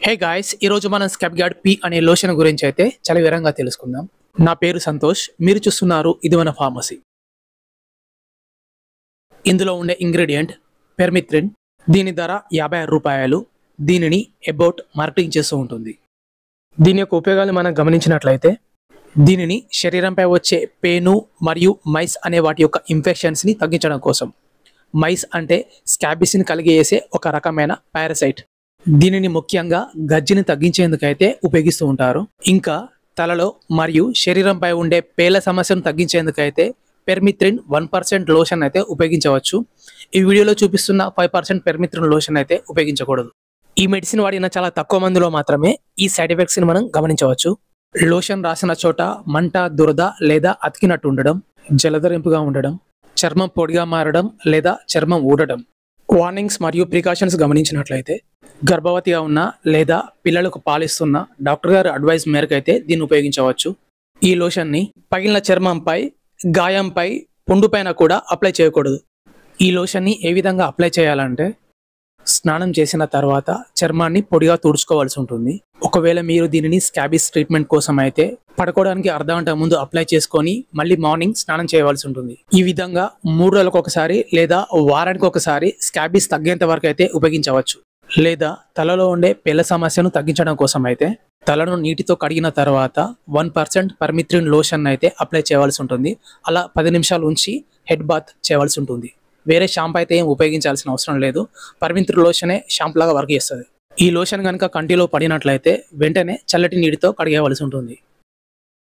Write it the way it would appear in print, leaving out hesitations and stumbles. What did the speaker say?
Hey guys, ఈరోజు మనం scab gourd P అనే లోషన్ గురించి అయితే చాలా వివరంగా తెలుసుకుందాం. నా పేరు సంతోష్, మీరు చూస్తున్నారు ఇది మన ఫార్మసీ. ఇందులో ఉండే ఇంగ్రీడియంట్ పెర్మిథ్రిన్. దీని ధర 56 రూపాయలు. దీనిని అబౌట్ మార్కెటింగ్ చేస్తూ ఉంటుంది. దీని యొక్క ఉపయోగాలు మనం గమనించినట్లయితే దీనిని శరీరంపై వచ్చే పేను మరియు మైస్ అనే వాటి యొక్క ఇన్ఫెక్షన్స్ని తగ్గించడం కోసం. మైస్ అంటే స్కాబిస్ని కలిగేసే ఒక రకమైన పారాసైట్. దీనిని ముఖ్యంగా గజ్జిని తగ్గించేందుకైతే ఉపయోగిస్తూ ఉంటారు. ఇంకా తలలో మరియు శరీరంపై ఉండే పేల సమస్యను తగ్గించేందుకైతే పెర్మిథ్రిన్ 1% లోషన్ అయితే ఉపయోగించవచ్చు. ఈ వీడియోలో చూపిస్తున్న 5% పెర్మిథ్రిన్ లోషన్ అయితే ఉపయోగించకూడదు. ఈ మెడిసిన్ వాడిన చాలా తక్కువ మందిలో మాత్రమే ఈ సైడ్ ఎఫెక్ట్స్ని మనం గమనించవచ్చు. లోషన్ రాసిన చోట మంట, దురద లేదా అతికినట్టు ఉండడం, జలధరింపుగా ఉండడం, చర్మం పొడిగా మారడం లేదా చర్మం ఊడడం. వార్నింగ్స్ మరియు ప్రికాషన్స్ గమనించినట్లయితే గర్భవతిగా ఉన్న లేదా పిల్లలకు పాలిస్తున్న డాక్టర్ గారి అడ్వైస్ మేరకు అయితే దీన్ని ఉపయోగించవచ్చు. ఈ లోషన్ని పగిలిన చర్మంపై, గాయంపై, పుండు పైన కూడా అప్లై చేయకూడదు. ఈ లోషన్ని ఏ విధంగా అప్లై చేయాలంటే స్నానం చేసిన తర్వాత చర్మాన్ని పొడిగా తుడుచుకోవాల్సి ఉంటుంది. ఒకవేళ మీరు దీనిని స్కాబిస్ ట్రీట్మెంట్ కోసం అయితే పడుకోవడానికి అర్ధగంట ముందు అప్లై చేసుకొని మళ్ళీ మార్నింగ్ స్నానం చేయవలసి ఉంటుంది. ఈ విధంగా 3 రోజులకు ఒకసారి లేదా వారానికి ఒకసారి స్కాబిస్ తగ్గేంత వరకు అయితే ఉపయోగించవచ్చు. లేదా తలలో ఉండే పెళ్ల సమస్యను తగ్గించడం కోసం అయితే తలను నీటితో కడిగిన తర్వాత 1% పర్మిథ్రిన్ లోషన్ అయితే అప్లై చేయవలసి ఉంటుంది. అలా 10 నిమిషాలు ఉంచి హెడ్ బాత్ చేయవలసి ఉంటుంది. వేరే షాంపూ అయితే ఏం ఉపయోగించాల్సిన అవసరం లేదు. పర్మిథ్రిన్ లోషనే షాంపూ లాగా వర్క్ చేస్తుంది. ఈ లోషన్ కనుక కంటిలో పడినట్లయితే వెంటనే చల్లటి నీటితో కడిగేవలసి ఉంటుంది.